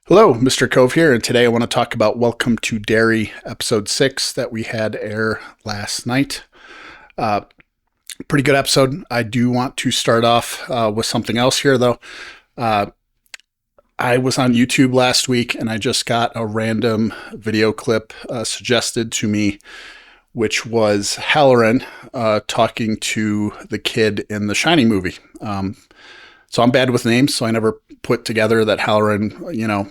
Hello, Mr. Cove here, and today I want to talk about Welcome to Derry, episode 6 that we had air last night. Uh, Pretty good episode. I do want to start off with something else here, though. Uh, I was on YouTube last week and I just got a random video clip suggested to me, which was Halloran talking to the kid in the Shining movie. So I'm bad with names, so I never put together that Halloran,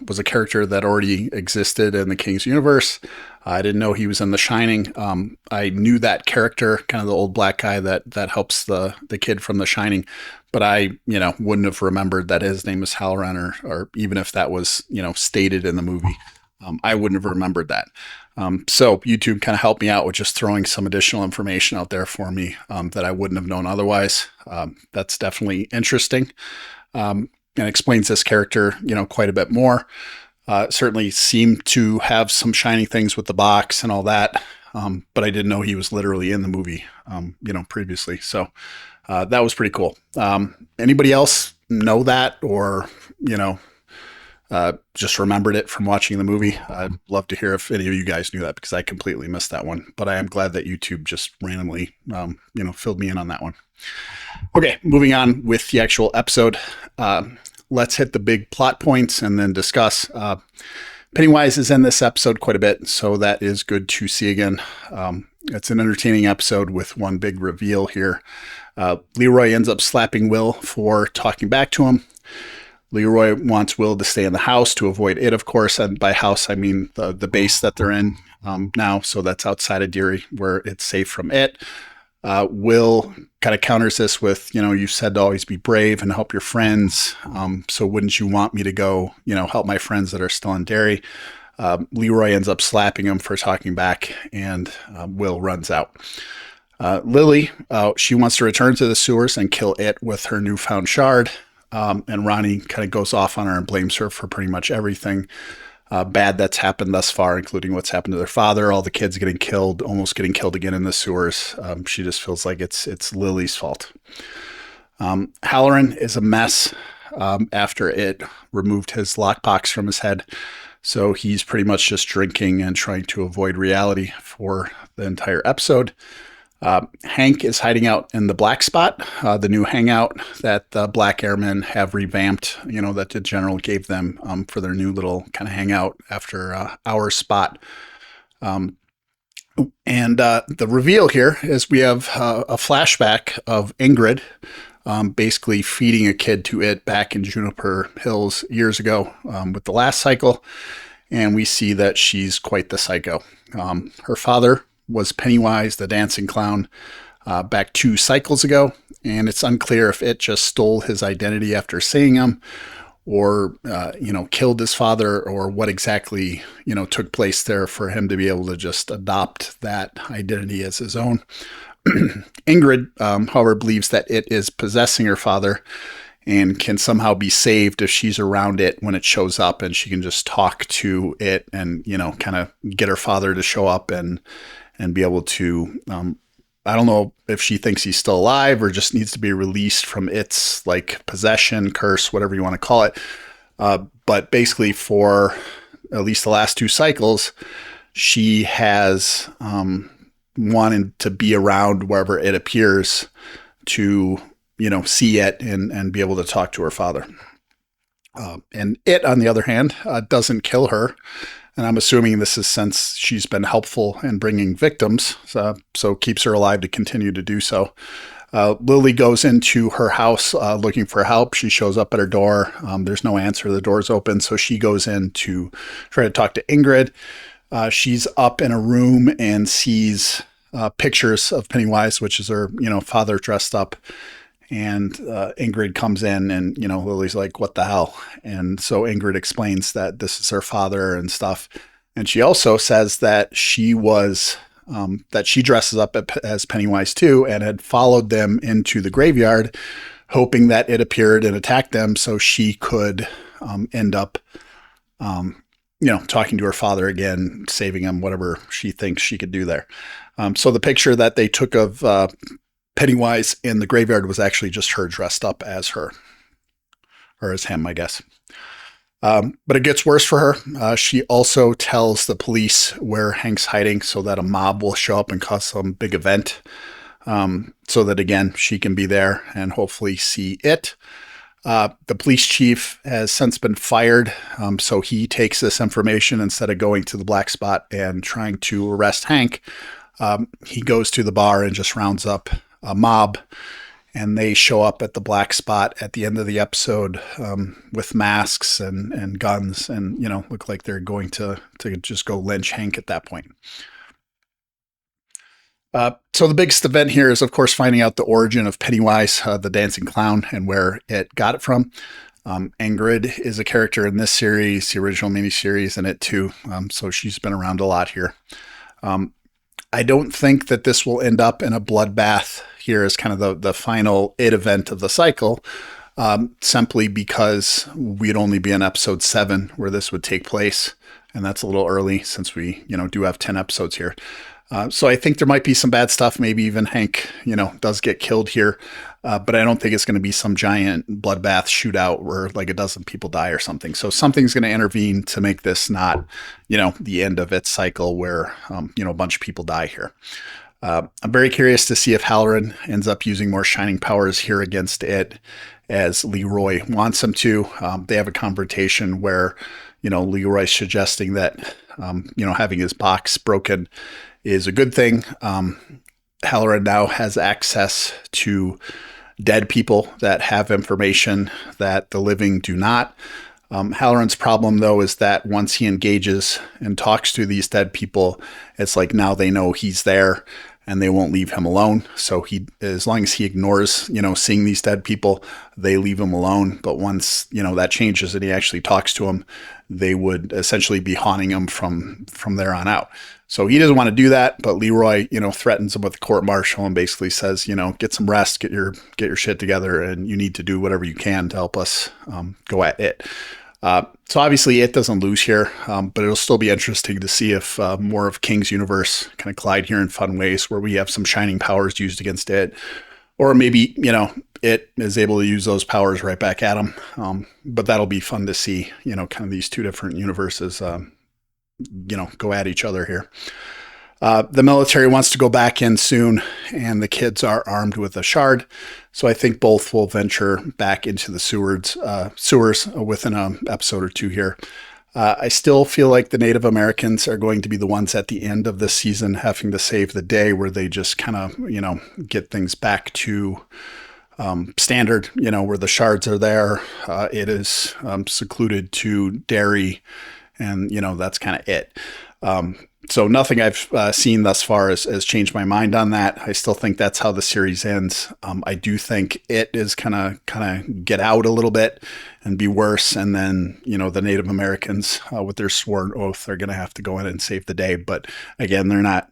was a character that already existed in the King's universe. I didn't know he was in The Shining. I knew that character, kind of the old black guy that helps the kid from The Shining, but I, wouldn't have remembered that his name is Halloran, or even if that was, stated in the movie. I wouldn't have remembered that. So YouTube kind of helped me out with just throwing some additional information out there for me that I wouldn't have known otherwise. That's definitely interesting, and explains this character, quite a bit more. Certainly seemed to have some shiny things with the box and all that, but I didn't know he was literally in the movie, previously. So that was pretty cool. Anybody else know that, or just remembered it from watching the movie? I'd love to hear if any of you guys knew that, because I completely missed that one. But I am glad that YouTube just randomly, filled me in on that one. Okay, moving on with the actual episode. Let's hit the big plot points and then discuss. Pennywise is in this episode quite a bit, so that is good to see again. It's an entertaining episode with one big reveal here. Leroy ends up slapping Will for talking back to him. Leroy wants Will to stay in the house to avoid it, of course. And by house, I mean the base that they're in now. So that's outside of Derry, where it's safe from it. Will kind of counters this with, you said to always be brave and help your friends. So wouldn't you want me to go, help my friends that are still in Derry? Leroy ends up slapping him for talking back, and Will runs out. Lily, she wants to return to the sewers and kill it with her newfound shard. And Ronnie kind of goes off on her and blames her for pretty much everything bad that's happened thus far, including what's happened to their father, all the kids getting killed, almost getting killed again in the sewers. She just feels like it's Lily's fault. Halloran is a mess after it removed his lockbox from his head. So he's pretty much just drinking and trying to avoid reality for the entire episode. Hank is hiding out in the Black Spot, the new hangout that the Black Airmen have revamped, that the general gave them for their new little kind of hangout after our spot. And the reveal here is we have a flashback of Ingrid basically feeding a kid to it back in Juniper Hills years ago with the last cycle. And we see that she's quite the psycho. Her father was Pennywise, the dancing clown, back 2 cycles ago, and it's unclear if it just stole his identity after seeing him, or killed his father, or what exactly took place there for him to be able to just adopt that identity as his own. Ingrid, however, believes that it is possessing her father and can somehow be saved if she's around it when it shows up, and she can just talk to it and kind of get her father to show up and be able to, I don't know if she thinks he's still alive or just needs to be released from its possession, curse, whatever you want to call it. But basically for at least the last 2 cycles, she has wanted to be around wherever it appears to, see it and be able to talk to her father. And it, on the other hand, doesn't kill her. And I'm assuming this is since she's been helpful in bringing victims, so keeps her alive to continue to do so. Lily goes into her house looking for help. She shows up at her door. There's no answer. The door's open, so she goes in to try to talk to Ingrid. She's up in a room and sees pictures of Pennywise, which is her, father dressed up. And Ingrid comes in and, Lily's like, what the hell? And so Ingrid explains that this is her father and stuff. And she also says that she dresses up as Pennywise too, and had followed them into the graveyard, hoping that it appeared and attacked them so she could end up, talking to her father again, saving him, whatever she thinks she could do there. So the picture that they took of Pennywise in the graveyard was actually just her dressed up as her, or as him, I guess. But it gets worse for her. She also tells the police where Hank's hiding so that a mob will show up and cause some big event. So that, again, she can be there and hopefully see it. The police chief has since been fired, so he takes this information instead of going to the black spot and trying to arrest Hank. He goes to the bar and just rounds up a mob, and they show up at the black spot at the end of the episode with masks and guns, and look like they're going to just go lynch Hank at that point. So the biggest event here is, of course, finding out the origin of Pennywise, the dancing clown, and where it got it from. Ingrid is a character in this series, the original miniseries, and it too. So she's been around a lot here. I don't think that this will end up in a bloodbath here as kind of the final It event of the cycle, simply because we'd only be in episode 7 where this would take place. And that's a little early since we, do have 10 episodes here. So I think there might be some bad stuff. Maybe even Hank, does get killed here. But I don't think it's going to be some giant bloodbath shootout where like a dozen people die or something. So something's going to intervene to make this not, the end of its cycle where, a bunch of people die here. I'm very curious to see if Halloran ends up using more shining powers here against it, as Leroy wants him to. They have a confrontation where, Leroy's suggesting that, having his box broken is a good thing. Halloran now has access to dead people that have information that the living do not. Halloran's problem, though, is that once he engages and talks to these dead people, it's like now they know he's there and they won't leave him alone. So as long as he ignores, seeing these dead people, they leave him alone. But once, that changes and he actually talks to them, they would essentially be haunting him from there on out. So he doesn't want to do that, but Leroy, threatens him with the court martial and basically says, get some rest, get your shit together, and you need to do whatever you can to help us go at it. So obviously it doesn't lose here, but it'll still be interesting to see if more of King's universe kind of collide here in fun ways where we have some shining powers used against it, or maybe, it is able to use those powers right back at him. But that'll be fun to see, kind of these two different universes, go at each other here. The military wants to go back in soon, and the kids are armed with a shard. So I think both will venture back into the sewers within an episode or two here. I still feel like the Native Americans are going to be the ones at the end of this season having to save the day, where they just kind of, get things back to standard, where the shards are there. It is secluded to Derry, and, that's kind of it. So nothing I've seen thus far has changed my mind on that. I still think that's how the series ends. I do think it is kind of get out a little bit and be worse. And then, the Native Americans with their sworn oath are going to have to go in and save the day. But again, they're not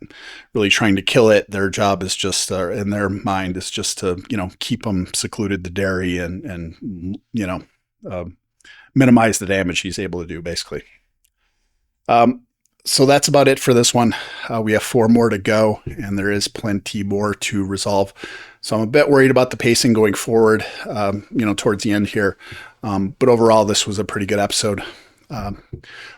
really trying to kill it. Their job is just, in their mind, is just to, keep them secluded to Derry and minimize the damage he's able to do, basically. So that's about it for this one. We have 4 more to go, and there is plenty more to resolve. So I'm a bit worried about the pacing going forward, towards the end here. But overall, this was a pretty good episode. Let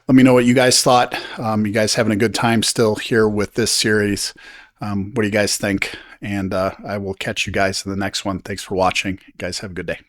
me know what you guys thought. You guys having a good time still here with this series? What do you guys think? And I will catch you guys in the next one. Thanks for watching. You guys have a good day.